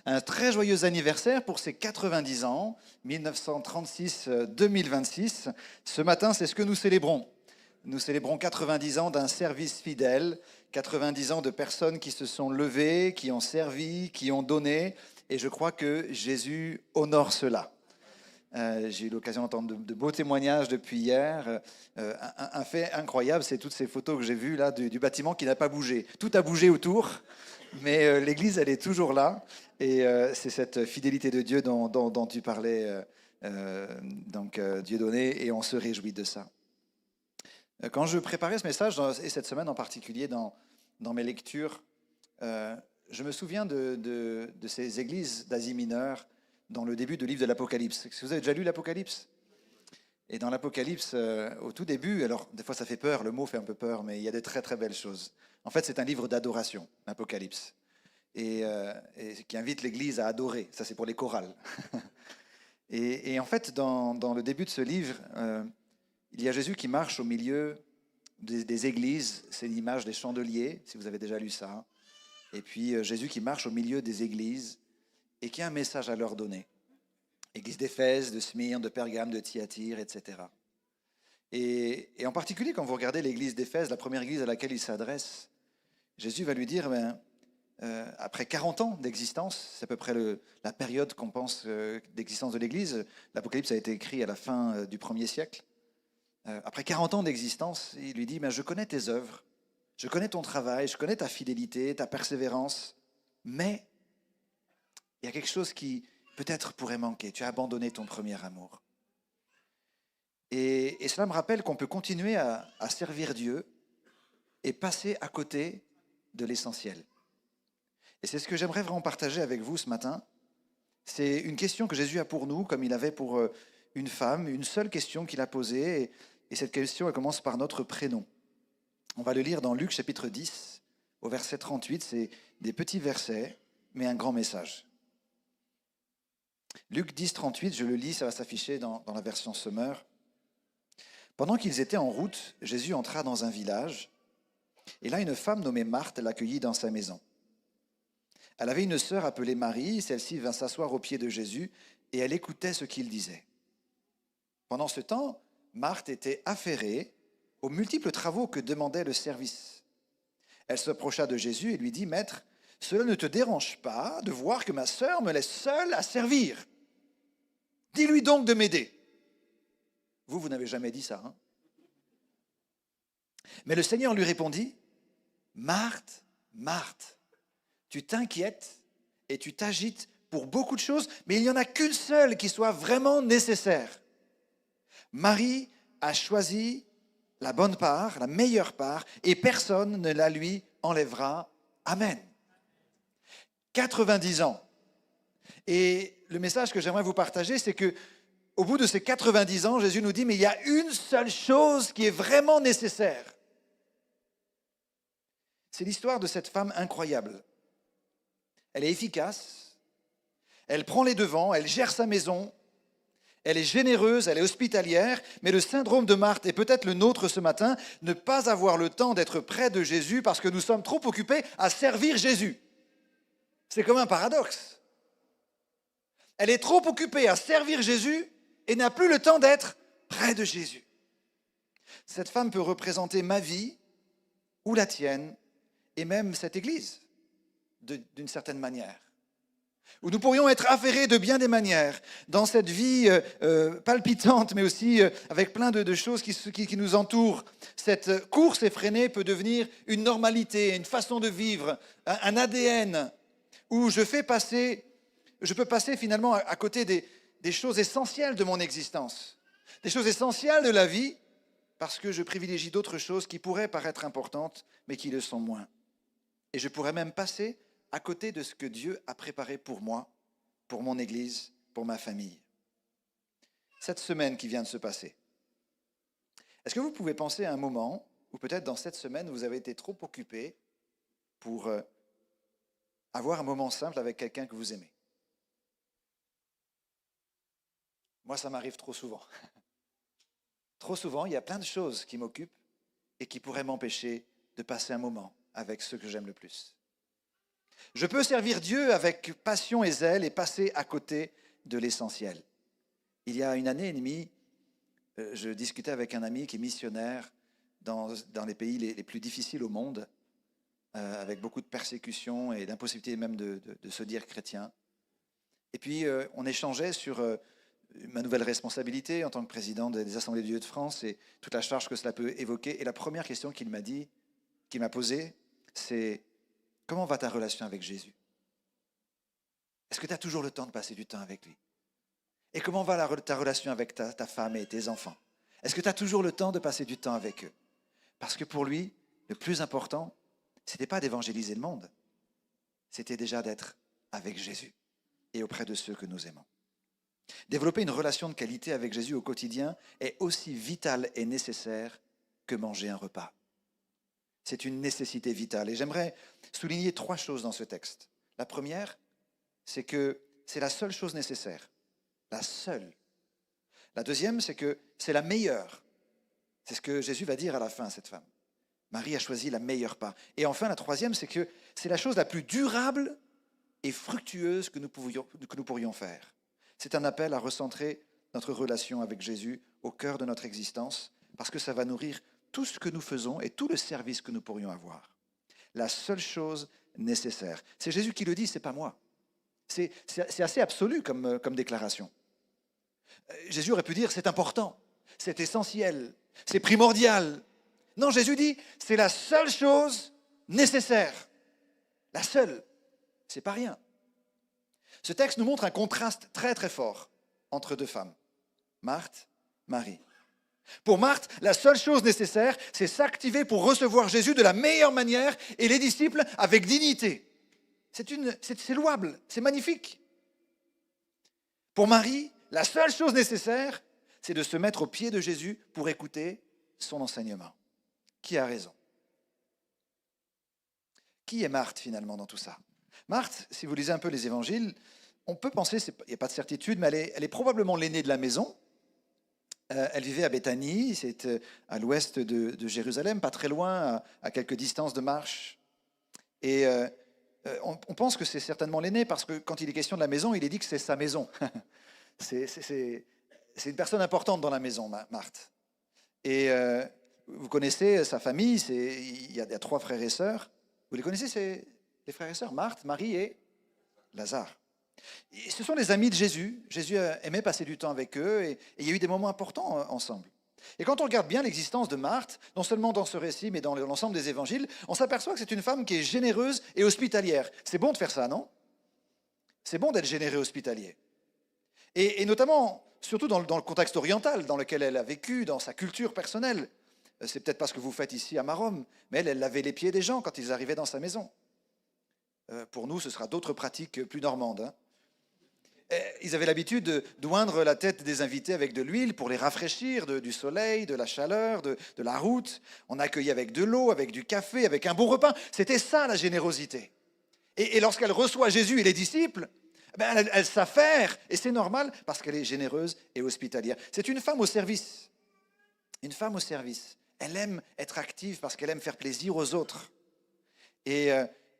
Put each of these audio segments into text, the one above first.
Un très joyeux anniversaire pour ses 90 ans, 1936-2026. Ce matin, c'est ce que nous célébrons. Nous célébrons 90 ans d'un service fidèle, 90 ans de personnes qui se sont levées, qui ont servi, qui ont donné. Et je crois que Jésus honore cela. J'ai eu l'occasion d'entendre de beaux témoignages depuis hier. Un fait incroyable, c'est toutes ces photos que j'ai vues là du bâtiment qui n'a pas bougé. Tout a bougé autour, mais l'église, elle est toujours là. Et c'est cette fidélité de Dieu dont tu parlais, Dieu donné, et on se réjouit de ça. Quand je préparais ce message, et cette semaine en particulier dans mes lectures, je me souviens de ces églises d'Asie mineure dans le début du livre de l'Apocalypse. Est-ce que vous avez déjà lu l'Apocalypse ? Et dans l'Apocalypse, au tout début, alors des fois ça fait peur, le mot fait un peu peur, mais il y a de très très belles choses. En fait, c'est un livre d'adoration, l'Apocalypse, et qui invite l'Église à adorer. Ça, c'est pour les chorales. Et en fait, dans le début de ce livre, il y a Jésus qui marche au milieu des églises. C'est l'image des chandeliers, si vous avez déjà lu ça. Et puis Jésus qui marche au milieu des églises et qui a un message à leur donner. Église d'Éphèse, de Smyrne, de Pergame, de Thyatire, etc. Et en particulier, quand vous regardez l'église d'Éphèse, la première église à laquelle il s'adresse, Jésus va lui dire, après 40 ans d'existence, c'est à peu près la période qu'on pense d'existence de l'église, l'Apocalypse a été écrit à la fin du 1er siècle, après 40 ans d'existence, il lui dit, je connais tes œuvres, je connais ton travail, je connais ta fidélité, ta persévérance, mais il y a quelque chose qui peut-être pourrait manquer. Tu as abandonné ton premier amour. Et cela me rappelle qu'on peut continuer à servir Dieu et passer à côté de l'essentiel. Et c'est ce que j'aimerais vraiment partager avec vous ce matin. C'est une question que Jésus a pour nous, comme il avait pour une femme, une seule question qu'il a posée. Et cette question, elle commence par notre prénom. On va le lire dans Luc chapitre 10, au verset 38. C'est des petits versets, mais un grand message. Luc 10, 38, je le lis, ça va s'afficher dans la version Semeur. Pendant qu'ils étaient en route, Jésus entra dans un village, et là une femme nommée Marthe l'accueillit dans sa maison. Elle avait une sœur appelée Marie, celle-ci vint s'asseoir aux pieds de Jésus, et elle écoutait ce qu'il disait. Pendant ce temps, Marthe était affairée aux multiples travaux que demandait le service. Elle s'approcha de Jésus et lui dit, « Maître, cela ne te dérange pas de voir que ma sœur me laisse seule à servir. Dis-lui donc de m'aider. » Vous n'avez jamais dit ça, hein ? Mais le Seigneur lui répondit, « Marthe, Marthe, tu t'inquiètes et tu t'agites pour beaucoup de choses, mais il n'y en a qu'une seule qui soit vraiment nécessaire. Marie a choisi la bonne part, la meilleure part, et personne ne la lui enlèvera. Amen. » 90 ans. Et le message que j'aimerais vous partager, c'est que au bout de ces 90 ans, Jésus nous dit, mais il y a une seule chose qui est vraiment nécessaire. C'est l'histoire de cette femme incroyable. Elle est efficace, elle prend les devants, elle gère sa maison, elle est généreuse, elle est hospitalière, mais le syndrome de Marthe, et peut-être le nôtre ce matin, ne pas avoir le temps d'être près de Jésus parce que nous sommes trop occupés à servir Jésus. C'est comme un paradoxe. Elle est trop occupée à servir Jésus et n'a plus le temps d'être près de Jésus. Cette femme peut représenter ma vie ou la tienne et même cette église d'une certaine manière. Où nous pourrions être affairés de bien des manières dans cette vie palpitante mais aussi avec plein de choses qui nous entourent. Cette course effrénée peut devenir une normalité, une façon de vivre, un ADN où je peux passer finalement à côté des choses essentielles de mon existence, des choses essentielles de la vie, parce que je privilégie d'autres choses qui pourraient paraître importantes, mais qui le sont moins. Et je pourrais même passer à côté de ce que Dieu a préparé pour moi, pour mon Église, pour ma famille. Cette semaine qui vient de se passer, est-ce que vous pouvez penser à un moment où peut-être dans cette semaine, vous avez été trop occupé pour avoir un moment simple avec quelqu'un que vous aimez? Moi, ça m'arrive trop souvent. Trop souvent, il y a plein de choses qui m'occupent et qui pourraient m'empêcher de passer un moment avec ceux que j'aime le plus. Je peux servir Dieu avec passion et zèle et passer à côté de l'essentiel. Il y a une année et demie, je discutais avec un ami qui est missionnaire dans les pays les plus difficiles au monde, avec beaucoup de persécutions et d'impossibilité même de se dire chrétien. Et puis, on échangeait sur ma nouvelle responsabilité en tant que président des Assemblées de Dieu de France et toute la charge que cela peut évoquer. Et la première question qu'il m'a posée, c'est « Comment va ta relation avec Jésus? Est-ce que tu as toujours le temps de passer du temps avec lui? Et comment va ta relation avec ta femme et tes enfants? Est-ce que tu as toujours le temps de passer du temps avec eux? » Parce que pour lui, le plus important, ce n'était pas d'évangéliser le monde, c'était déjà d'être avec Jésus et auprès de ceux que nous aimons. Développer une relation de qualité avec Jésus au quotidien est aussi vital et nécessaire que manger un repas. C'est une nécessité vitale. Et j'aimerais souligner 3 choses dans ce texte. La première, c'est que c'est la seule chose nécessaire. La seule. La deuxième, c'est que c'est la meilleure. C'est ce que Jésus va dire à la fin à cette femme. Marie a choisi la meilleure part. Et enfin, la troisième, c'est que c'est la chose la plus durable et fructueuse que nous pourrions faire. C'est un appel à recentrer notre relation avec Jésus au cœur de notre existence, parce que ça va nourrir tout ce que nous faisons et tout le service que nous pourrions avoir. La seule chose nécessaire. C'est Jésus qui le dit, ce n'est pas moi. C'est assez absolu comme déclaration. Jésus aurait pu dire, c'est important, c'est essentiel, c'est primordial. Non, Jésus dit, c'est la seule chose nécessaire. La seule. C'est pas rien. Ce texte nous montre un contraste très très fort entre 2 femmes, Marthe, Marie. Pour Marthe, la seule chose nécessaire, c'est s'activer pour recevoir Jésus de la meilleure manière et les disciples avec dignité. C'est louable, c'est magnifique. Pour Marie, la seule chose nécessaire, c'est de se mettre aux pieds de Jésus pour écouter son enseignement. Qui a raison? Qui est Marthe finalement dans tout ça? Marthe, si vous lisez un peu les évangiles, on peut penser, il n'y a pas de certitude, mais elle est probablement l'aînée de la maison. Elle vivait à Béthanie, c'est à l'ouest de Jérusalem, pas très loin, à quelques distances de marche. Et on pense que c'est certainement l'aîné parce que quand il est question de la maison, il est dit que c'est sa maison. C'est une personne importante dans la maison, Marthe. Et vous connaissez sa famille, il y a 3 frères et sœurs. Vous les connaissez, les frères et sœurs? Marthe, Marie et Lazare. Et ce sont les amis de Jésus. Jésus aimait passer du temps avec eux et il y a eu des moments importants ensemble. Et quand on regarde bien l'existence de Marthe, non seulement dans ce récit, mais dans l'ensemble des évangiles, on s'aperçoit que c'est une femme qui est généreuse et hospitalière. C'est bon de faire ça, non? C'est bon d'être généreux et hospitalier. Et notamment, surtout dans le contexte oriental dans lequel elle a vécu, dans sa culture personnelle. C'est peut-être pas ce que vous faites ici à Maromme, mais elle lavait les pieds des gens quand ils arrivaient dans sa maison. Pour nous, ce sera d'autres pratiques plus normandes. Hein. Ils avaient l'habitude d'oindre la tête des invités avec de l'huile pour les rafraîchir du soleil, de la chaleur, de la route. On accueillait avec de l'eau, avec du café, avec un bon repas. C'était ça la générosité. Et lorsqu'elle reçoit Jésus et les disciples, elle s'affaire, et c'est normal parce qu'elle est généreuse et hospitalière. C'est une femme au service. Une femme au service. Elle aime être active parce qu'elle aime faire plaisir aux autres. Et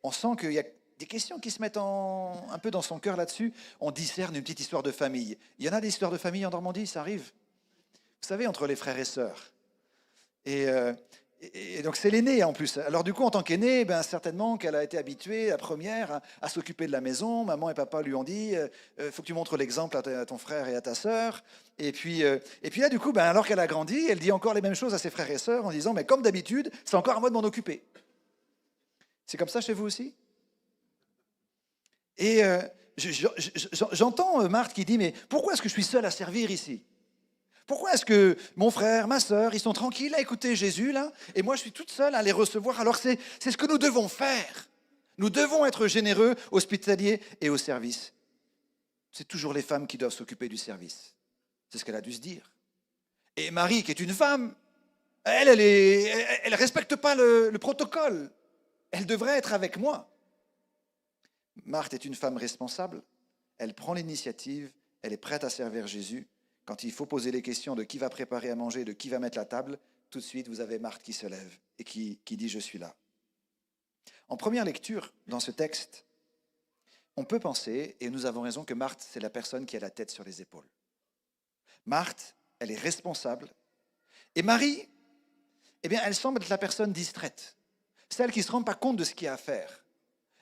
on sent qu'il y a des questions qui se mettent un peu dans son cœur là-dessus. On discerne une petite histoire de famille. Il y en a des histoires de famille en Normandie, ça arrive. Vous savez, entre les frères et sœurs. Et donc c'est l'aînée en plus. Alors du coup, en tant qu'aînée, certainement qu'elle a été habituée, la première, à s'occuper de la maison. Maman et papa lui ont dit, faut que tu montres l'exemple à ton frère et à ta sœur. Et puis là, du coup, alors qu'elle a grandi, elle dit encore les mêmes choses à ses frères et sœurs en disant, mais comme d'habitude, c'est encore à moi de m'en occuper. C'est comme ça chez vous aussi? Et j'entends Marthe qui dit, mais pourquoi est-ce que je suis seule à servir ici? Pourquoi est-ce que mon frère, ma sœur, ils sont tranquilles à écouter Jésus, là, et moi je suis toute seule à les recevoir? Alors c'est ce que nous devons faire. Nous devons être généreux, hospitaliers et au service. C'est toujours les femmes qui doivent s'occuper du service. C'est ce qu'elle a dû se dire. Et Marie, qui est une femme, elle respecte pas le protocole. Elle devrait être avec moi. Marthe est une femme responsable. Elle prend l'initiative. Elle est prête à servir Jésus. Quand il faut poser les questions de qui va préparer à manger, de qui va mettre la table, tout de suite, vous avez Marthe qui se lève et qui dit « je suis là ». En première lecture, dans ce texte, on peut penser, et nous avons raison, que Marthe, c'est la personne qui a la tête sur les épaules. Marthe, elle est responsable. Et Marie, eh bien, elle semble être la personne distraite, celle qui ne se rend pas compte de ce qu'il y a à faire.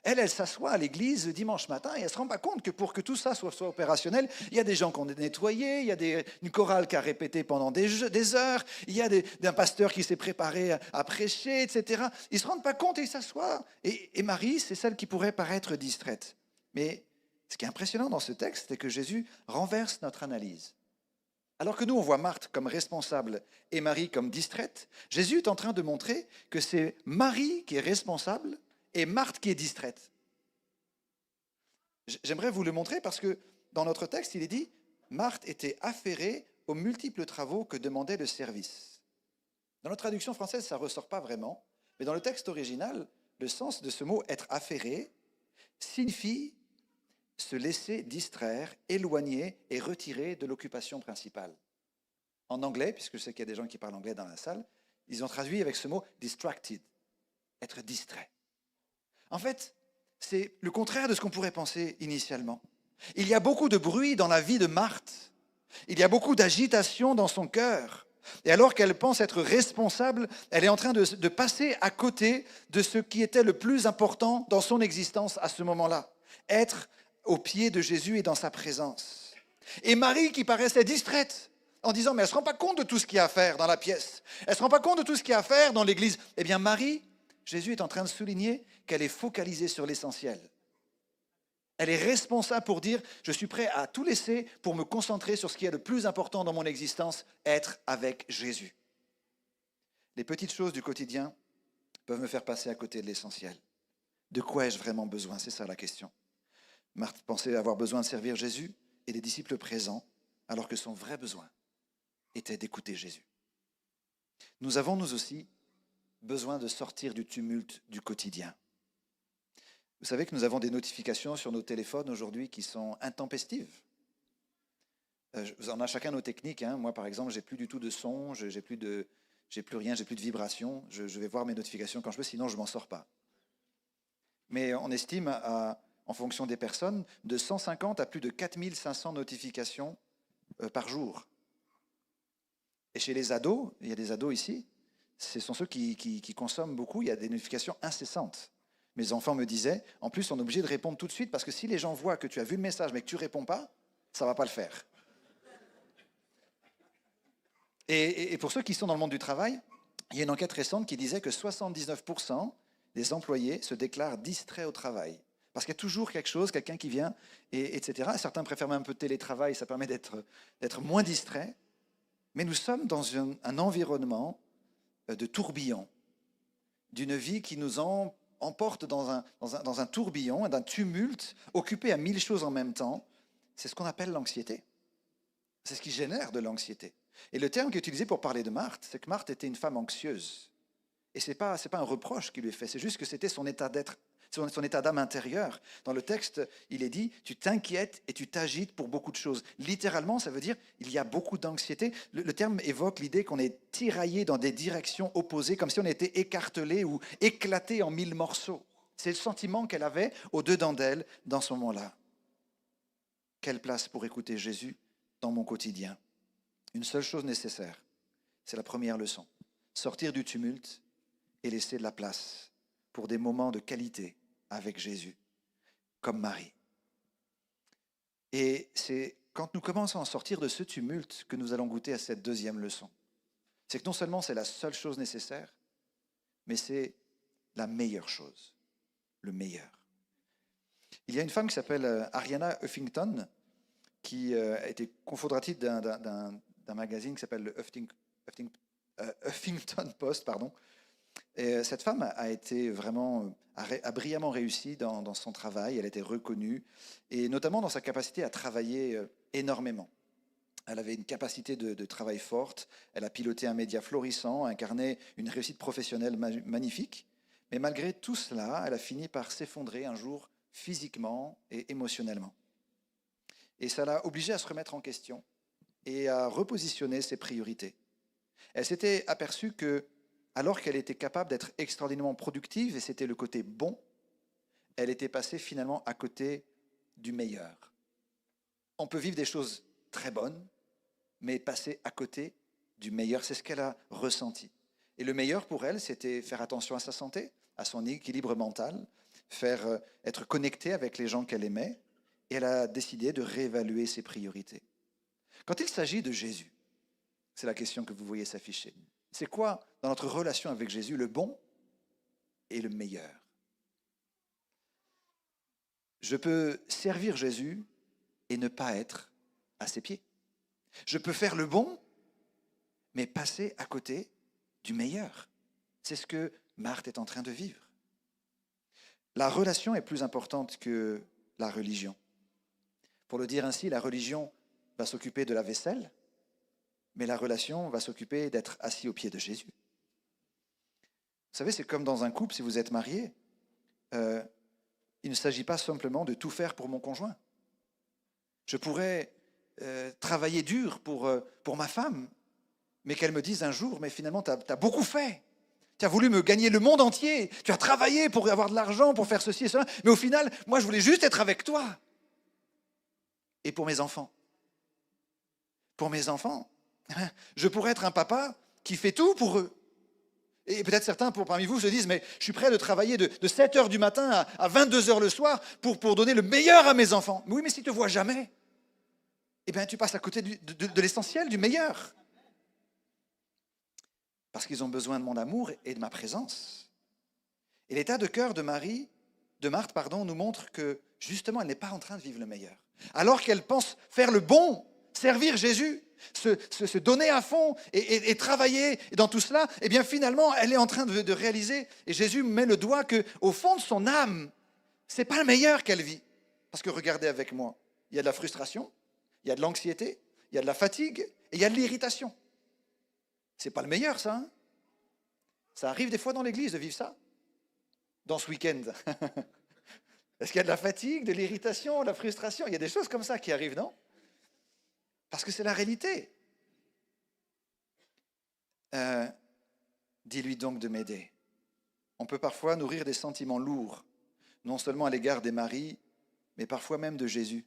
Elle s'assoit à l'église le dimanche matin et elle ne se rend pas compte que pour que tout ça soit opérationnel, il y a des gens qui ont nettoyé, il y a une chorale qui a répété pendant des heures, il y a un pasteur qui s'est préparé à prêcher, etc. Ils ne se rendent pas compte et ils s'assoient. Et Marie, c'est celle qui pourrait paraître distraite. Mais ce qui est impressionnant dans ce texte, c'est que Jésus renverse notre analyse. Alors que nous, on voit Marthe comme responsable et Marie comme distraite, Jésus est en train de montrer que c'est Marie qui est responsable et Marthe qui est distraite. J'aimerais vous le montrer parce que dans notre texte, il est dit « Marthe était affairée aux multiples travaux que demandait le service ». Dans notre traduction française, ça ne ressort pas vraiment, mais dans le texte original, le sens de ce mot « être affairé » signifie se laisser distraire, éloigner et retirer de l'occupation principale. En anglais, puisque je sais qu'il y a des gens qui parlent anglais dans la salle, ils ont traduit avec ce mot « distracted », être distrait. En fait, c'est le contraire de ce qu'on pourrait penser initialement. Il y a beaucoup de bruit dans la vie de Marthe. Il y a beaucoup d'agitation dans son cœur. Et alors qu'elle pense être responsable, elle est en train de passer à côté de ce qui était le plus important dans son existence à ce moment-là. Être aux pieds de Jésus et dans sa présence. Et Marie qui paraissait distraite en disant « mais elle ne se rend pas compte de tout ce qu'il y a à faire dans la pièce. Elle ne se rend pas compte de tout ce qu'il y a à faire dans l'église. » Eh bien Marie, Jésus est en train de souligner qu'elle est focalisée sur l'essentiel. Elle est responsable pour dire « je suis prêt à tout laisser pour me concentrer sur ce qui est le plus important dans mon existence, être avec Jésus. » Les petites choses du quotidien peuvent me faire passer à côté de l'essentiel. De quoi ai-je vraiment besoin? C'est ça la question. Marthe pensait avoir besoin de servir Jésus et les disciples présents, alors que son vrai besoin était d'écouter Jésus. Nous avons, nous aussi, besoin de sortir du tumulte du quotidien. Vous savez que nous avons des notifications sur nos téléphones aujourd'hui qui sont intempestives. On a chacun nos techniques. Hein. Moi, par exemple, j'ai plus du tout de son, j'ai plus rien, j'ai plus de vibration. Je vais voir mes notifications quand je veux, sinon je m'en sors pas. Mais on estime, en fonction des personnes, de 150 à plus de 4500 notifications par jour. Et chez les ados, il y a des ados ici, ce sont ceux qui consomment beaucoup, il y a des notifications incessantes. Mes enfants me disaient, en plus on est obligé de répondre tout de suite parce que si les gens voient que tu as vu le message mais que tu ne réponds pas, ça ne va pas le faire. Et pour ceux qui sont dans le monde du travail, il y a une enquête récente qui disait que 79% des employés se déclarent distraits au travail. Parce qu'il y a toujours quelque chose, quelqu'un qui vient, etc. Certains préfèrent même un peu de télétravail, ça permet d'être moins distrait. Mais nous sommes dans un environnement de tourbillon, d'une vie qui nous emporte dans un tourbillon, d'un tumulte, occupé à 1000 choses en même temps. C'est ce qu'on appelle l'anxiété. C'est ce qui génère de l'anxiété. Et le terme qui est utilisé pour parler de Marthe, c'est que Marthe était une femme anxieuse. Et ce n'est pas un reproche qu'il lui est fait, c'est juste que c'était son état d'être, son état d'âme intérieur. Dans le texte, il est dit « tu t'inquiètes et tu t'agites pour beaucoup de choses ». Littéralement, ça veut dire il y a beaucoup d'anxiété. Le terme évoque l'idée qu'on est tiraillé dans des directions opposées, comme si on était écartelé ou éclaté en 1000 morceaux. C'est le sentiment qu'elle avait au-dedans d'elle dans ce moment-là. Quelle place pour écouter Jésus dans mon quotidien? Une seule chose nécessaire, c'est la première leçon. Sortir du tumulte et laisser de la place pour des moments de qualité avec Jésus, comme Marie. Et c'est quand nous commençons à sortir de ce tumulte que nous allons goûter à cette deuxième leçon. C'est que non seulement c'est la seule chose nécessaire, mais c'est la meilleure chose, le meilleur. Il y a une femme qui s'appelle Arianna Huffington, qui a été cofondatrice d'un magazine qui s'appelle le Huffington Post, pardon. Et cette femme a brillamment réussi dans son travail, elle a été reconnue, et notamment dans sa capacité à travailler énormément. Elle avait une capacité de travail forte, elle a piloté un média florissant, incarné une réussite professionnelle magnifique, mais malgré tout cela, elle a fini par s'effondrer un jour physiquement et émotionnellement. Et ça l'a obligée à se remettre en question et à repositionner ses priorités. Elle s'était aperçue que, alors qu'elle était capable d'être extraordinairement productive, et c'était le côté bon, elle était passée finalement à côté du meilleur. On peut vivre des choses très bonnes, mais passer à côté du meilleur. C'est ce qu'elle a ressenti. Et le meilleur pour elle, c'était faire attention à sa santé, à son équilibre mental, être connectée avec les gens qu'elle aimait. Et elle a décidé de réévaluer ses priorités. Quand il s'agit de Jésus, c'est la question que vous voyez s'afficher. C'est quoi, dans notre relation avec Jésus, le bon et le meilleur? Je peux servir Jésus et ne pas être à ses pieds. Je peux faire le bon, mais passer à côté du meilleur. C'est ce que Marthe est en train de vivre. La relation est plus importante que la religion. Pour le dire ainsi, la religion va s'occuper de la vaisselle, mais la relation va s'occuper d'être assis aux pieds de Jésus. Vous savez, c'est comme dans un couple, si vous êtes marié, il ne s'agit pas simplement de tout faire pour mon conjoint. Je pourrais travailler dur pour ma femme, mais qu'elle me dise un jour, mais finalement, tu as beaucoup fait. Tu as voulu me gagner le monde entier. Tu as travaillé pour avoir de l'argent, pour faire ceci et cela. Mais au final, moi, je voulais juste être avec toi. Et pour mes enfants. Pour mes enfants, je pourrais être un papa qui fait tout pour eux. Et peut-être certains parmi vous se disent, mais je suis prêt de travailler de 7 heures du matin à 22 heures le soir pour donner le meilleur à mes enfants. Mais oui, mais si tu ne te vois jamais, eh bien, tu passes à côté de l'essentiel, du meilleur. Parce qu'ils ont besoin de mon amour et de ma présence. Et l'état de cœur de Marthe, nous montre que justement, elle n'est pas en train de vivre le meilleur. Alors qu'elle pense faire le bon, servir Jésus, se donner à fond et travailler dans tout cela, eh bien finalement, elle est en train de réaliser, et Jésus met le doigt qu'au fond de son âme, ce n'est pas le meilleur qu'elle vit. Parce que regardez avec moi, il y a de la frustration, il y a de l'anxiété, il y a de la fatigue et il y a de l'irritation. C'est pas le meilleur, ça. Hein? Ça arrive des fois dans l'église de vivre ça. Dans ce week-end. Est-ce qu'il y a de la fatigue, de l'irritation, de la frustration? Il y a des choses comme ça qui arrivent, non? Parce que c'est la réalité. Dis-lui donc de m'aider. On peut parfois nourrir des sentiments lourds, non seulement à l'égard des maris, mais parfois même de Jésus.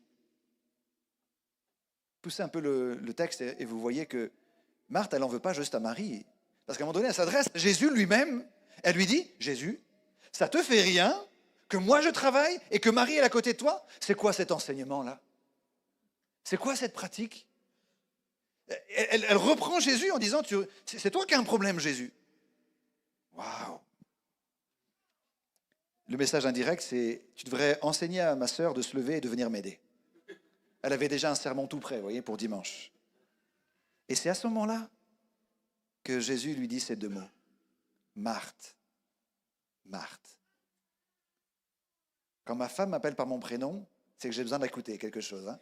Poussez un peu le texte et vous voyez que Marthe, elle n'en veut pas juste à Marie. Parce qu'à un moment donné, elle s'adresse à Jésus lui-même. Elle lui dit, Jésus, ça te fait rien que moi je travaille et que Marie est à côté de toi? C'est quoi cet enseignement-là? C'est quoi cette pratique? Elle reprend Jésus en disant, c'est toi qui as un problème, Jésus. Waouh! Le message indirect, c'est, tu devrais enseigner à ma sœur de se lever et de venir m'aider. Elle avait déjà un sermon tout prêt, vous voyez, pour dimanche. Et c'est à ce moment-là que Jésus lui dit ces 2 mots. Marthe, Marthe. Quand ma femme m'appelle par mon prénom, c'est que j'ai besoin d'écouter quelque chose. Hein.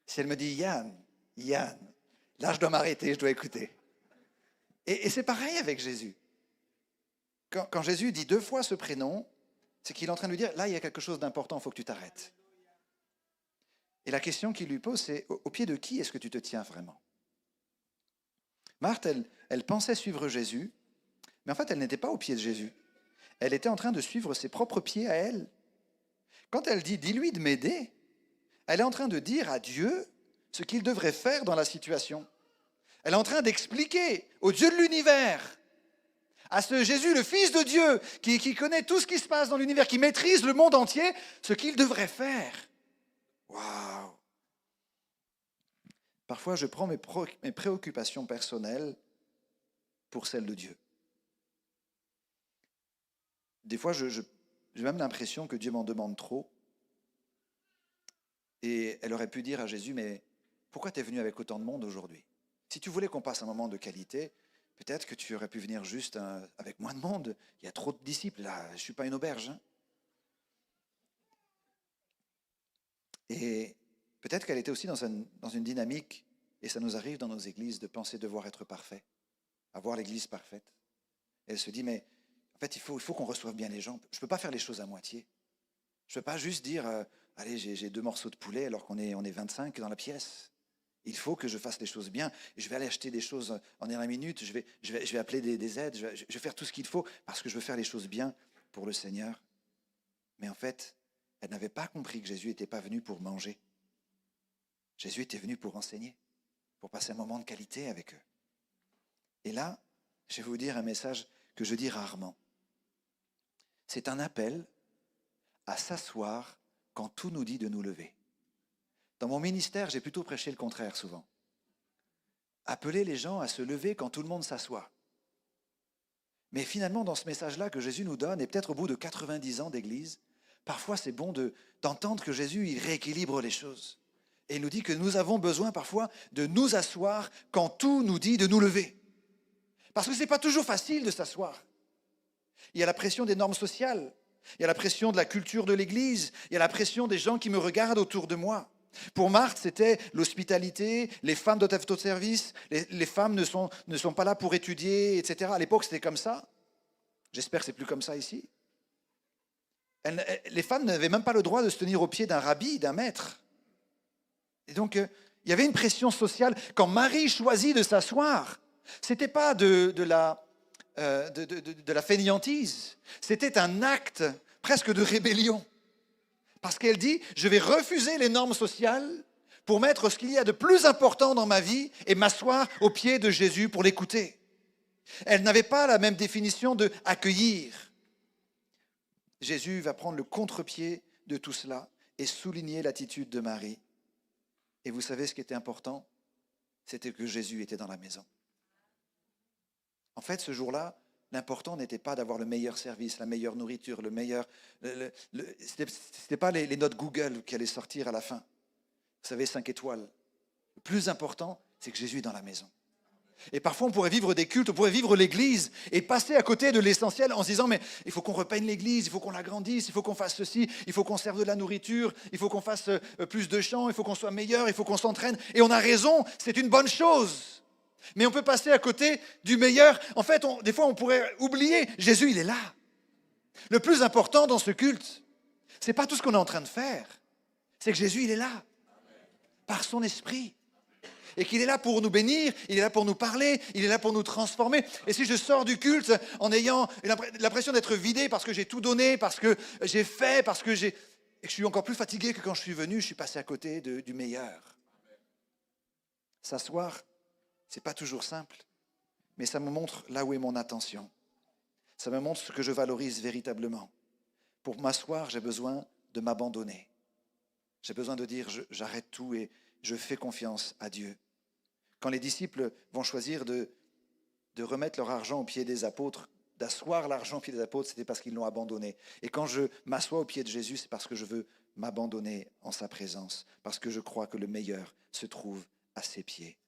Si elle me dit Yann, Yann, là je dois m'arrêter, je dois écouter. Et c'est pareil avec Jésus. Quand Jésus dit 2 fois ce prénom, c'est qu'il est en train de lui dire, là il y a quelque chose d'important, il faut que tu t'arrêtes. Et la question qu'il lui pose, c'est au pied de qui est-ce que tu te tiens vraiment? Marthe, elle pensait suivre Jésus, mais en fait, elle n'était pas au pied de Jésus. Elle était en train de suivre ses propres pieds à elle. Quand elle dit « dis-lui de m'aider », elle est en train de dire à Dieu ce qu'il devrait faire dans la situation. Elle est en train d'expliquer au Dieu de l'univers, à ce Jésus, le Fils de Dieu, qui connaît tout ce qui se passe dans l'univers, qui maîtrise le monde entier, ce qu'il devrait faire. Waouh! Parfois, je prends mes préoccupations personnelles pour celles de Dieu. Des fois, j'ai même l'impression que Dieu m'en demande trop. Et elle aurait pu dire à Jésus, mais pourquoi tu es venu avec autant de monde aujourd'hui? Si tu voulais qu'on passe un moment de qualité, peut-être que tu aurais pu venir juste avec moins de monde. Il y a trop de disciples là, je ne suis pas une auberge. Hein. Et peut-être qu'elle était aussi dans une dynamique, et ça nous arrive dans nos églises, de penser devoir être parfait, avoir l'église parfaite. Et elle se dit, mais en fait, il faut qu'on reçoive bien les gens. Je ne peux pas faire les choses à moitié. Je ne peux pas juste dire, allez, j'ai 2 morceaux de poulet alors qu'on est 25 dans la pièce. Il faut que je fasse les choses bien. Je vais aller acheter des choses en dernière minute. Je vais appeler des aides. Je vais faire tout ce qu'il faut parce que je veux faire les choses bien pour le Seigneur. Mais en fait, elles n'avaient pas compris que Jésus n'était pas venu pour manger. Jésus était venu pour enseigner, pour passer un moment de qualité avec eux. Et là, je vais vous dire un message que je dis rarement. C'est un appel à s'asseoir quand tout nous dit de nous lever. Dans mon ministère, j'ai plutôt prêché le contraire souvent. Appeler les gens à se lever quand tout le monde s'assoit. Mais finalement, dans ce message-là que Jésus nous donne, et peut-être au bout de 90 ans d'église, parfois c'est bon d'entendre que Jésus il rééquilibre les choses. Et il nous dit que nous avons besoin parfois de nous asseoir quand tout nous dit de nous lever. Parce que ce n'est pas toujours facile de s'asseoir. Il y a la pression des normes sociales, il y a la pression de la culture de l'Église, il y a la pression des gens qui me regardent autour de moi. Pour Marthe, c'était l'hospitalité, les femmes doivent être au service, les femmes ne sont pas là pour étudier, etc. À l'époque, c'était comme ça. J'espère que ce n'est plus comme ça ici. Les femmes n'avaient même pas le droit de se tenir au pied d'un rabbi, d'un maître. Et donc, il y avait une pression sociale. Quand Marie choisit de s'asseoir, ce n'était pas de la fainéantise, c'était un acte presque de rébellion. Parce qu'elle dit, je vais refuser les normes sociales pour mettre ce qu'il y a de plus important dans ma vie et m'asseoir au pied de Jésus pour l'écouter. Elle n'avait pas la même définition de accueillir. Jésus va prendre le contre-pied de tout cela et souligner l'attitude de Marie. Et vous savez ce qui était important? C'était que Jésus était dans la maison. En fait, ce jour-là, l'important n'était pas d'avoir le meilleur service, la meilleure nourriture, le meilleur... C'était pas les notes Google qui allaient sortir à la fin. Vous savez, 5 étoiles. Le plus important, c'est que Jésus est dans la maison. Et parfois, on pourrait vivre des cultes, on pourrait vivre l'église et passer à côté de l'essentiel en se disant, mais il faut qu'on repeigne l'église, il faut qu'on l'agrandisse, il faut qu'on fasse ceci, il faut qu'on serve de la nourriture, il faut qu'on fasse plus de chants, il faut qu'on soit meilleur, il faut qu'on s'entraîne. Et on a raison, c'est une bonne chose. Mais on peut passer à côté du meilleur. En fait, des fois, on pourrait oublier, Jésus, il est là. Le plus important dans ce culte, ce n'est pas tout ce qu'on est en train de faire. C'est que Jésus, il est là, par son esprit. Et qu'il est là pour nous bénir, il est là pour nous parler, il est là pour nous transformer. Et si je sors du culte en ayant l'impression d'être vidé parce que j'ai tout donné, parce que j'ai fait, et que je suis encore plus fatigué que quand je suis venu, je suis passé à côté du meilleur. S'asseoir, ce n'est pas toujours simple, mais ça me montre là où est mon attention. Ça me montre ce que je valorise véritablement. Pour m'asseoir, j'ai besoin de m'abandonner. J'ai besoin de dire, j'arrête tout et je fais confiance à Dieu. Quand les disciples vont choisir de remettre leur argent au pied des apôtres, d'asseoir l'argent au pied des apôtres, c'était parce qu'ils l'ont abandonné. Et quand je m'assois au pied de Jésus, c'est parce que je veux m'abandonner en sa présence, parce que je crois que le meilleur se trouve à ses pieds.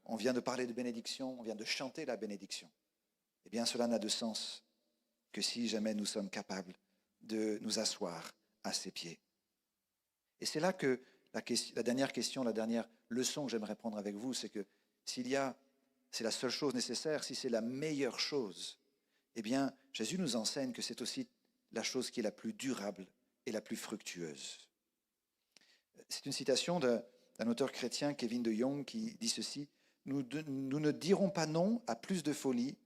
On vient de parler de bénédiction, on vient de chanter la bénédiction. Eh bien, cela n'a de sens que si jamais nous sommes capables de nous asseoir à ses pieds. Et c'est là que la dernière question, la dernière leçon que j'aimerais prendre avec vous, c'est que c'est la seule chose nécessaire, si c'est la meilleure chose, eh bien, Jésus nous enseigne que c'est aussi la chose qui est la plus durable et la plus fructueuse. C'est une citation d'un auteur chrétien, Kevin de Jong, qui dit ceci: nous ne dirons pas non à plus de folie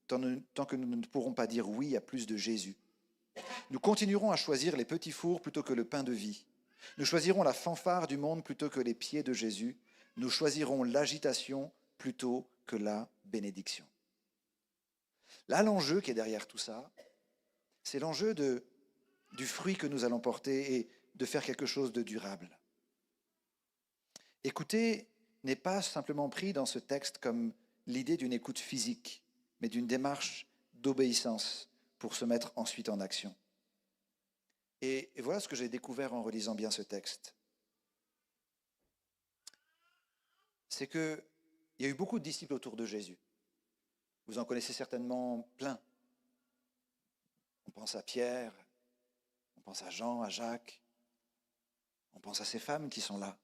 tant que nous ne pourrons pas dire oui à plus de Jésus. Nous continuerons à choisir les petits fours plutôt que le pain de vie. Nous choisirons la fanfare du monde plutôt que les pieds de Jésus. Nous choisirons l'agitation plutôt que la bénédiction. Là, l'enjeu qui est derrière tout ça, c'est l'enjeu du fruit que nous allons porter et de faire quelque chose de durable. Écouter n'est pas simplement pris dans ce texte comme l'idée d'une écoute physique, mais d'une démarche d'obéissance pour se mettre ensuite en action. Et voilà ce que j'ai découvert en relisant bien ce texte. C'est qu'il y a eu beaucoup de disciples autour de Jésus. Vous en connaissez certainement plein. On pense à Pierre, on pense à Jean, à Jacques, on pense à ces femmes qui sont là.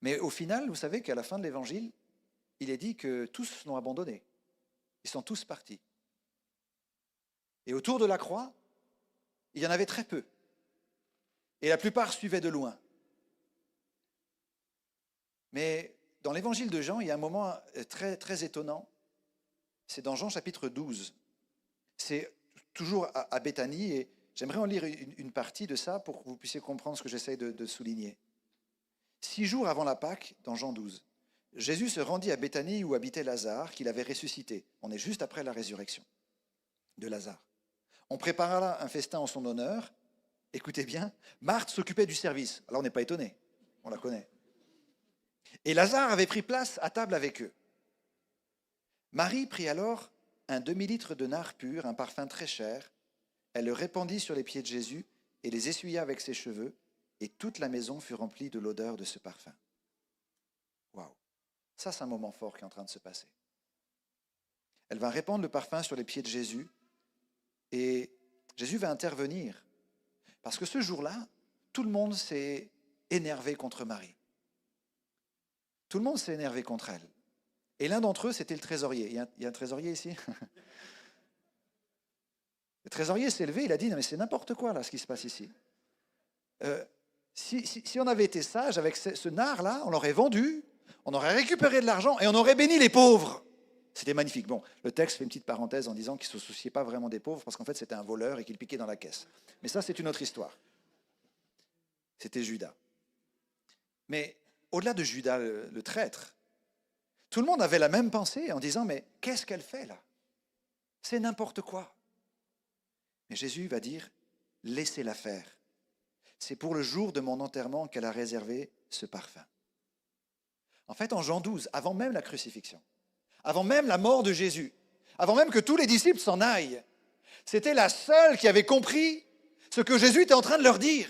Mais au final, vous savez qu'à la fin de l'Évangile, il est dit que tous l'ont abandonné. Ils sont tous partis. Et autour de la croix, il y en avait très peu. Et la plupart suivaient de loin. Mais dans l'évangile de Jean, il y a un moment très, très étonnant. C'est dans Jean chapitre 12. C'est toujours à Béthanie et J'aimerais en lire une partie de ça pour que vous puissiez comprendre ce que j'essaie de souligner. 6 jours avant la Pâque, dans Jean 12, Jésus se rendit à Béthanie où habitait Lazare, qu'il avait ressuscité. On est juste après la résurrection de Lazare. On prépara là un festin en son honneur. Écoutez bien, Marthe s'occupait du service. Alors on n'est pas étonné, on la connaît. Et Lazare avait pris place à table avec eux. Marie prit alors un demi-litre de nard pur, un parfum très cher. Elle le répandit sur les pieds de Jésus et les essuya avec ses cheveux, et toute la maison fut remplie de l'odeur de ce parfum. Waouh! Ça, c'est un moment fort qui est en train de se passer. Elle va répandre le parfum sur les pieds de Jésus, et Jésus va intervenir. Parce que ce jour-là, tout le monde s'est énervé contre Marie. Tout le monde s'est énervé contre elle. Et l'un d'entre eux, c'était le trésorier. Il y a un trésorier ici? Le trésorier s'est levé, il a dit, non mais c'est n'importe quoi là, ce qui se passe ici. Si on avait été sage avec ce nard-là, on l'aurait vendu, on aurait récupéré de l'argent et on aurait béni les pauvres. C'était magnifique. Bon, le texte fait une petite parenthèse en disant qu'il ne se souciait pas vraiment des pauvres parce qu'en fait c'était un voleur et qu'il piquait dans la caisse. Mais ça, c'est une autre histoire. C'était Judas. Mais au-delà de Judas, le traître, tout le monde avait la même pensée en disant, mais qu'est-ce qu'elle fait là? C'est n'importe quoi. Mais Jésus va dire, laissez-la faire. C'est pour le jour de mon enterrement qu'elle a réservé ce parfum. En fait, en Jean 12, avant même la crucifixion, avant même la mort de Jésus, avant même que tous les disciples s'en aillent, c'était la seule qui avait compris ce que Jésus était en train de leur dire.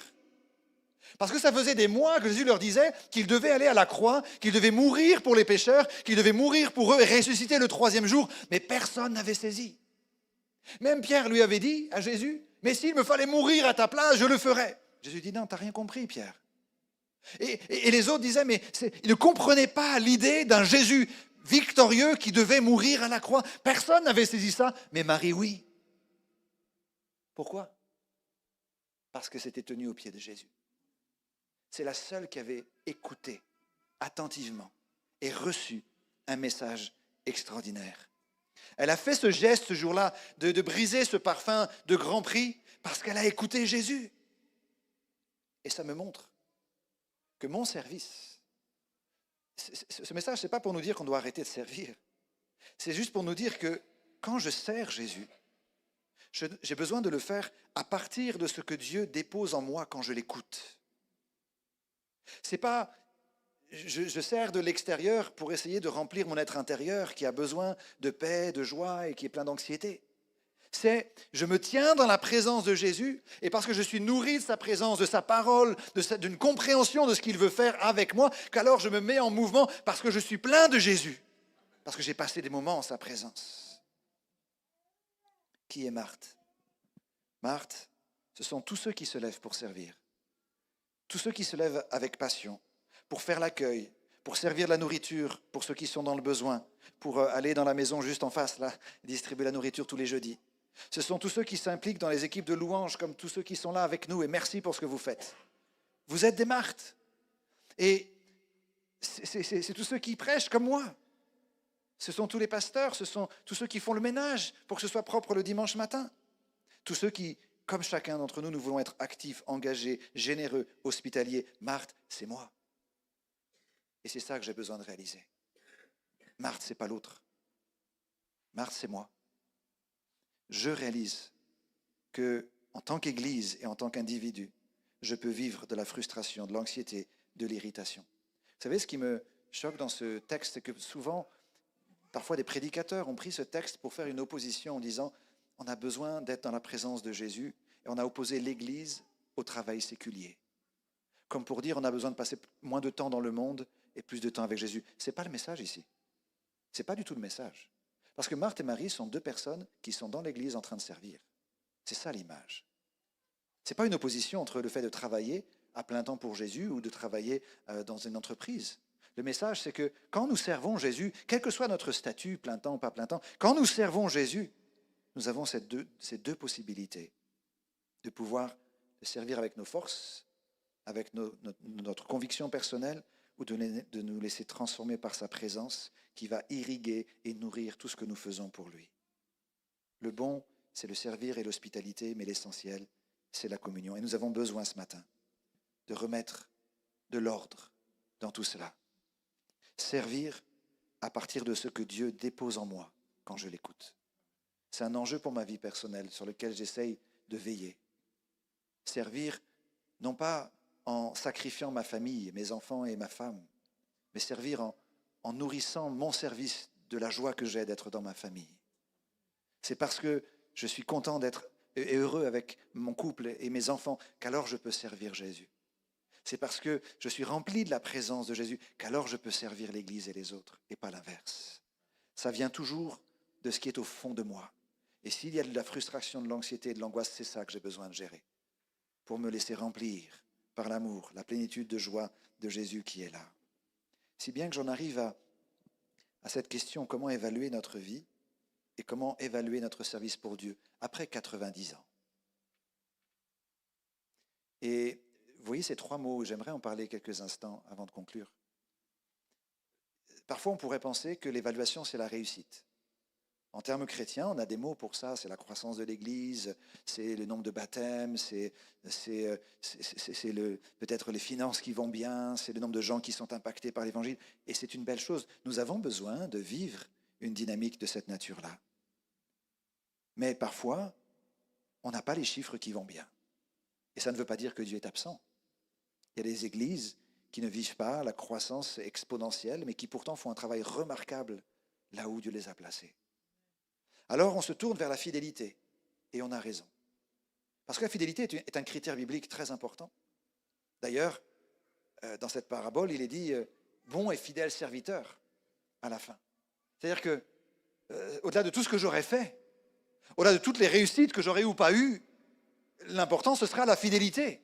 Parce que ça faisait des mois que Jésus leur disait qu'il devait aller à la croix, qu'il devait mourir pour les pécheurs, qu'il devait mourir pour eux et ressusciter le 3e jour, mais personne n'avait saisi. Même Pierre lui avait dit à Jésus, mais s'il me fallait mourir à ta place, je le ferais. Jésus dit, non, tu n'as rien compris, Pierre. Et les autres disaient, mais ils ne comprenaient pas l'idée d'un Jésus victorieux qui devait mourir à la croix. Personne n'avait saisi ça, mais Marie, oui. Pourquoi? Parce que c'était tenu aux pieds de Jésus. C'est la seule qui avait écouté attentivement et reçu un message extraordinaire. Elle a fait ce geste ce jour-là de briser ce parfum de grand prix parce qu'elle a écouté Jésus. Et ça me montre que mon service, ce message, ce n'est pas pour nous dire qu'on doit arrêter de servir. C'est juste pour nous dire que quand je sers Jésus, j'ai besoin de le faire à partir de ce que Dieu dépose en moi quand je l'écoute. C'est pas, je sers de l'extérieur pour essayer de remplir mon être intérieur qui a besoin de paix, de joie et qui est plein d'anxiété. C'est, je me tiens dans la présence de Jésus et parce que je suis nourri de sa présence, de sa parole, d'une compréhension de ce qu'il veut faire avec moi, qu'alors je me mets en mouvement parce que je suis plein de Jésus, parce que j'ai passé des moments en sa présence. Qui est Marthe? Marthe, ce sont tous ceux qui se lèvent pour servir. Tous ceux qui se lèvent avec passion, pour faire l'accueil, pour servir la nourriture pour ceux qui sont dans le besoin, pour aller dans la maison juste en face, là, distribuer la nourriture tous les jeudis. Ce sont tous ceux qui s'impliquent dans les équipes de louanges, comme tous ceux qui sont là avec nous, et merci pour ce que vous faites. Vous êtes des Marthes. Et c'est tous ceux qui prêchent comme moi. Ce sont tous les pasteurs, ce sont tous ceux qui font le ménage pour que ce soit propre le dimanche matin. Tous ceux qui, comme chacun d'entre nous, nous voulons être actifs, engagés, généreux, hospitaliers. Marthe, c'est moi. Et c'est ça que j'ai besoin de réaliser. Marthe, c'est pas l'autre. Marthe, c'est moi. Je réalise que, en tant qu'Église et en tant qu'individu, je peux vivre de la frustration, de l'anxiété, de l'irritation. Vous savez, ce qui me choque dans ce texte, c'est que souvent, parfois des prédicateurs ont pris ce texte pour faire une opposition en disant « on a besoin d'être dans la présence de Jésus » et on a opposé l'Église au travail séculier. Comme pour dire on a besoin de passer moins de temps dans le monde et plus de temps avec Jésus. Ce n'est pas le message ici. Ce n'est pas du tout le message. Parce que Marthe et Marie sont deux personnes qui sont dans l'Église en train de servir. C'est ça l'image. Ce n'est pas une opposition entre le fait de travailler à plein temps pour Jésus ou de travailler dans une entreprise. Le message, c'est que quand nous servons Jésus, quel que soit notre statut, plein temps ou pas plein temps, quand nous servons Jésus, nous avons ces deux possibilités de pouvoir le servir avec nos forces, avec notre conviction personnelle, ou de nous laisser transformer par sa présence qui va irriguer et nourrir tout ce que nous faisons pour lui. Le bon, c'est le servir et l'hospitalité, mais l'essentiel, c'est la communion. Et nous avons besoin ce matin de remettre de l'ordre dans tout cela. Servir à partir de ce que Dieu dépose en moi quand je l'écoute. C'est un enjeu pour ma vie personnelle sur lequel j'essaye de veiller. Servir, non pas en sacrifiant ma famille, mes enfants et ma femme, mais servir en nourrissant mon service de la joie que j'ai d'être dans ma famille. C'est parce que je suis content d'être et heureux avec mon couple et mes enfants qu'alors je peux servir Jésus. C'est parce que je suis rempli de la présence de Jésus qu'alors je peux servir l'Église et les autres, et pas l'inverse. Ça vient toujours de ce qui est au fond de moi. Et s'il y a de la frustration, de l'anxiété, de l'angoisse, c'est ça que j'ai besoin de gérer, pour me laisser remplir par l'amour, la plénitude de joie de Jésus qui est là. Si bien que j'en arrive à cette question, comment évaluer notre vie et comment évaluer notre service pour Dieu après 90 ans. Et vous voyez ces trois mots, j'aimerais en parler quelques instants avant de conclure. Parfois, on pourrait penser que l'évaluation, c'est la réussite. En termes chrétiens, on a des mots pour ça, c'est la croissance de l'Église, c'est le nombre de baptêmes, c'est peut-être les finances qui vont bien, c'est le nombre de gens qui sont impactés par l'Évangile, et c'est une belle chose. Nous avons besoin de vivre une dynamique de cette nature-là. Mais parfois, on n'a pas les chiffres qui vont bien. Et ça ne veut pas dire que Dieu est absent. Il y a des églises qui ne vivent pas la croissance exponentielle, mais qui pourtant font un travail remarquable là où Dieu les a placés. Alors on se tourne vers la fidélité, et on a raison. Parce que la fidélité est un critère biblique très important. D'ailleurs, dans cette parabole, il est dit « bon et fidèle serviteur » à la fin. C'est-à-dire que, au-delà de tout ce que j'aurais fait, au-delà de toutes les réussites que j'aurais ou pas eues, l'important, ce sera la fidélité.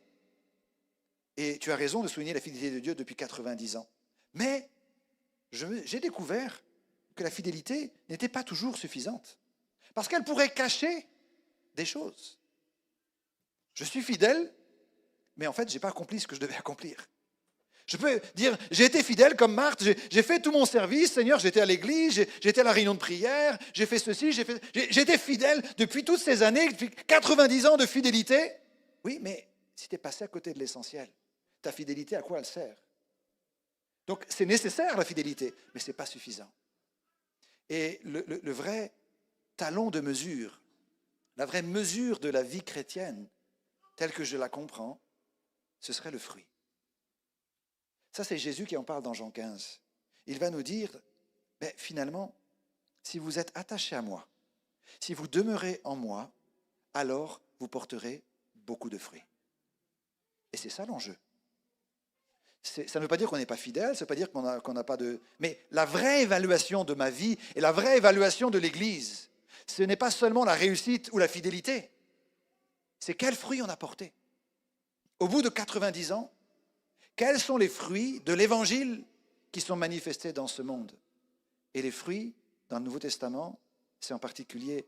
Et tu as raison de souligner la fidélité de Dieu depuis 90 ans. Mais j'ai découvert que la fidélité n'était pas toujours suffisante. Parce qu'elle pourrait cacher des choses. Je suis fidèle, mais en fait, je n'ai pas accompli ce que je devais accomplir. Je peux dire, j'ai été fidèle comme Marthe, j'ai fait tout mon service, Seigneur, j'étais à l'église, j'étais à la réunion de prière, j'ai fait ceci, j'ai été fidèle depuis toutes ces années, depuis 90 ans de fidélité. Oui, mais si tu es passé à côté de l'essentiel, ta fidélité, à quoi elle sert? Donc, c'est nécessaire la fidélité, mais ce n'est pas suffisant. Et le vrai talon de mesure, la vraie mesure de la vie chrétienne, telle que je la comprends, ce serait le fruit. Ça, c'est Jésus qui en parle dans Jean 15. Il va nous dire, mais finalement, si vous êtes attachés à moi, si vous demeurez en moi, alors vous porterez beaucoup de fruits. Et c'est ça l'enjeu. Ça ne veut pas dire qu'on n'est pas fidèle, ça ne veut pas dire qu'on n'a pas de... Mais la vraie évaluation de ma vie et la vraie évaluation de l'Église, ce n'est pas seulement la réussite ou la fidélité, c'est quel fruit on a porté. Au bout de 90 ans, quels sont les fruits de l'Évangile qui sont manifestés dans ce monde? Et les fruits, dans le Nouveau Testament, c'est en particulier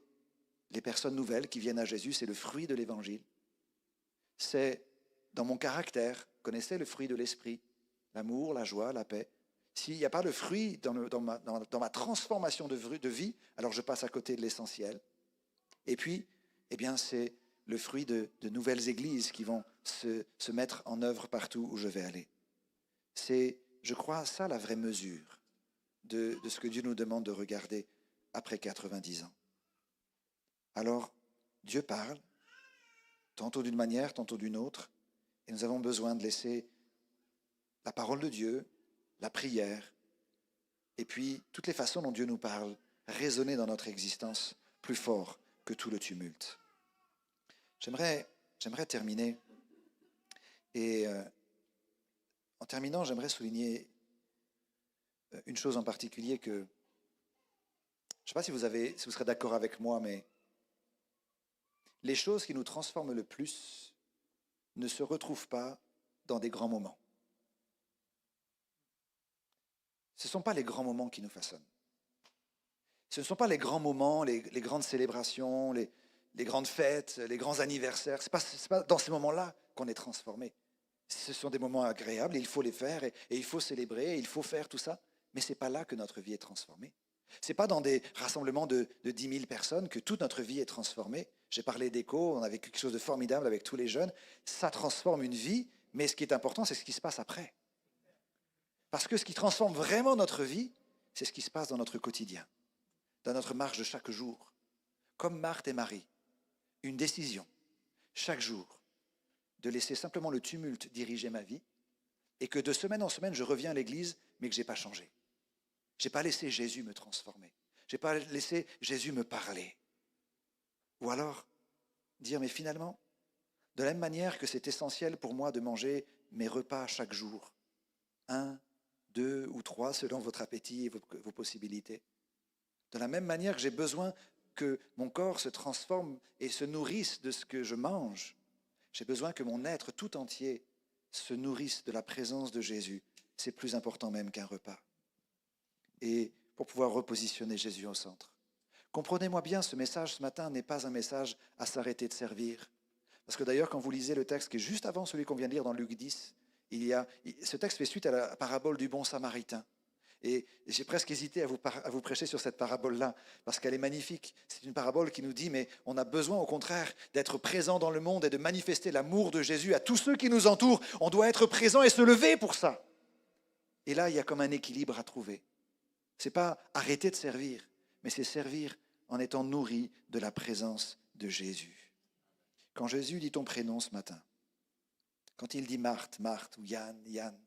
les personnes nouvelles qui viennent à Jésus, c'est le fruit de l'Évangile. C'est dans mon caractère, vous connaissez le fruit de l'esprit, l'amour, la joie, la paix. S'il n'y a pas le fruit dans ma transformation de vie, alors je passe à côté de l'essentiel. Et puis, eh bien, c'est le fruit de nouvelles églises qui vont se mettre en œuvre partout où je vais aller. C'est, je crois, ça la vraie mesure de ce que Dieu nous demande de regarder après 90 ans. Alors, Dieu parle, tantôt d'une manière, tantôt d'une autre, et nous avons besoin de laisser la parole de Dieu, la prière, et puis toutes les façons dont Dieu nous parle résonner dans notre existence plus fort que tout le tumulte. J'aimerais terminer, et en terminant, j'aimerais souligner une chose en particulier que, je ne sais pas si vous serez d'accord avec moi, mais les choses qui nous transforment le plus ne se retrouvent pas dans des grands moments. Ce ne sont pas les grands moments qui nous façonnent. Ce ne sont pas les grands moments, les grandes célébrations, les grandes fêtes, les grands anniversaires. Ce n'est pas dans ces moments-là qu'on est transformé. Ce sont des moments agréables et il faut les faire et il faut célébrer, et il faut faire tout ça. Mais ce n'est pas là que notre vie est transformée. Ce n'est pas dans des rassemblements de 10 000 personnes que toute notre vie est transformée, J'ai parlé d'écho, on a vécu quelque chose de formidable avec tous les jeunes. Ça transforme une vie, mais ce qui est important, c'est ce qui se passe après. Parce que ce qui transforme vraiment notre vie, c'est ce qui se passe dans notre quotidien, dans notre marche de chaque jour. Comme Marthe et Marie, une décision, chaque jour, de laisser simplement le tumulte diriger ma vie, et que de semaine en semaine, je reviens à l'église, mais que je n'ai pas changé. Je n'ai pas laissé Jésus me transformer. Je n'ai pas laissé Jésus me parler. Ou alors, dire, mais finalement, de la même manière que c'est essentiel pour moi de manger mes repas chaque jour, 1, 2 ou 3, selon votre appétit et vos possibilités. De la même manière que j'ai besoin que mon corps se transforme et se nourrisse de ce que je mange, j'ai besoin que mon être tout entier se nourrisse de la présence de Jésus. C'est plus important même qu'un repas. Et pour pouvoir repositionner Jésus au centre. Comprenez-moi bien, ce message ce matin n'est pas un message à s'arrêter de servir. Parce que d'ailleurs, quand vous lisez le texte qui est juste avant celui qu'on vient de lire dans Luc 10, ce texte fait suite à la parabole du bon samaritain. Et j'ai presque hésité à vous prêcher sur cette parabole-là, parce qu'elle est magnifique. C'est une parabole qui nous dit, mais on a besoin au contraire d'être présent dans le monde et de manifester l'amour de Jésus à tous ceux qui nous entourent. On doit être présent et se lever pour ça. Et là, il y a comme un équilibre à trouver. Ce n'est pas arrêter de servir, mais c'est servir en étant nourri de la présence de Jésus. Quand Jésus dit ton prénom ce matin, quand il dit Marthe, Marthe ou Yann, Yann,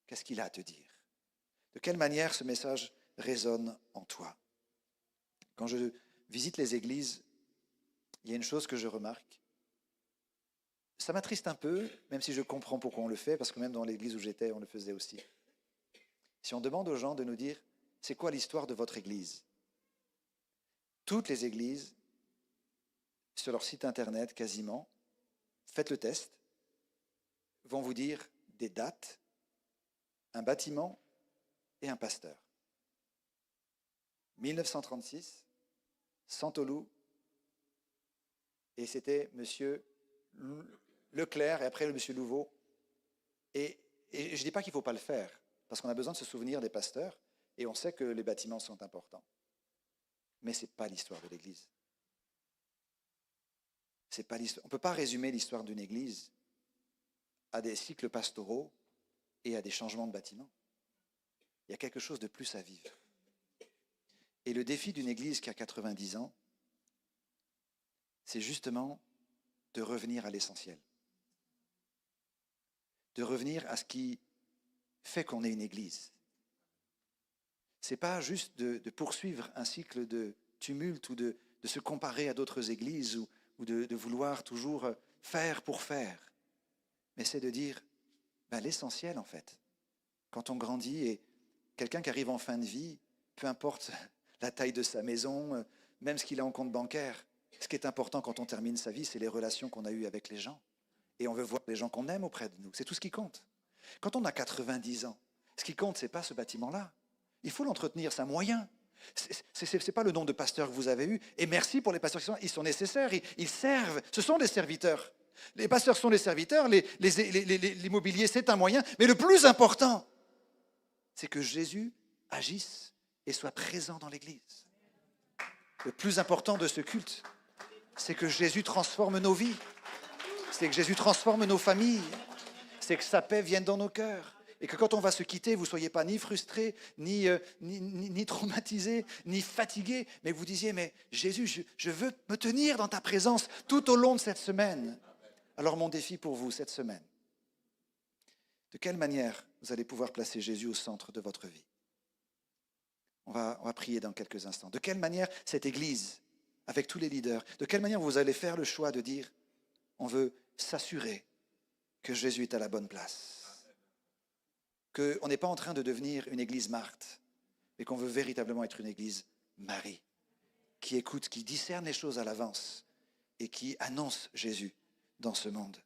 qu'est-ce qu'il a à te dire? De quelle manière ce message résonne en toi? Quand je visite les églises, il y a une chose que je remarque. Ça m'attriste un peu, même si je comprends pourquoi on le fait, parce que même dans l'église où j'étais, on le faisait aussi. Si on demande aux gens de nous dire, c'est quoi l'histoire de votre église? Toutes les églises, sur leur site internet quasiment, faites le test, vont vous dire des dates, un bâtiment et un pasteur. 1936, Santolou, et c'était monsieur Leclerc et après le monsieur Louveau. Et je ne dis pas qu'il ne faut pas le faire, parce qu'on a besoin de se souvenir des pasteurs, et on sait que les bâtiments sont importants. Mais ce n'est pas l'histoire de l'Église. C'est pas l'histoire. On ne peut pas résumer l'histoire d'une Église à des cycles pastoraux et à des changements de bâtiments. Il y a quelque chose de plus à vivre. Et le défi d'une Église qui a 90 ans, c'est justement de revenir à l'essentiel. De revenir à ce qui fait qu'on est une Église. Ce n'est pas juste de poursuivre un cycle de tumulte ou de se comparer à d'autres églises ou de vouloir toujours faire pour faire. Mais c'est de dire l'essentiel en fait. Quand on grandit et quelqu'un qui arrive en fin de vie, peu importe la taille de sa maison, même ce qu'il a en compte bancaire, ce qui est important quand on termine sa vie, c'est les relations qu'on a eues avec les gens. Et on veut voir les gens qu'on aime auprès de nous. C'est tout ce qui compte. Quand on a 90 ans, ce qui compte, ce n'est pas ce bâtiment-là. Il faut l'entretenir, c'est un moyen. Ce n'est pas le nombre de pasteurs que vous avez eu. Et merci pour les pasteurs qui sont là. Ils sont nécessaires, ils servent. Ce sont des serviteurs. Les pasteurs sont des serviteurs, l'immobilier, c'est un moyen. Mais le plus important, c'est que Jésus agisse et soit présent dans l'Église. Le plus important de ce culte, c'est que Jésus transforme nos vies. C'est que Jésus transforme nos familles. C'est que sa paix vienne dans nos cœurs. Et que quand on va se quitter, vous ne soyez pas ni frustrés, ni traumatisés, ni fatigués, mais que vous disiez, mais Jésus, je veux me tenir dans ta présence tout au long de cette semaine. Alors mon défi pour vous cette semaine, de quelle manière vous allez pouvoir placer Jésus au centre de votre vie? On va prier dans quelques instants. De quelle manière cette Église, avec tous les leaders, de quelle manière vous allez faire le choix de dire, on veut s'assurer que Jésus est à la bonne place? Qu'on n'est pas en train de devenir une église Marthe, mais qu'on veut véritablement être une église Marie, qui écoute, qui discerne les choses à l'avance et qui annonce Jésus dans ce monde.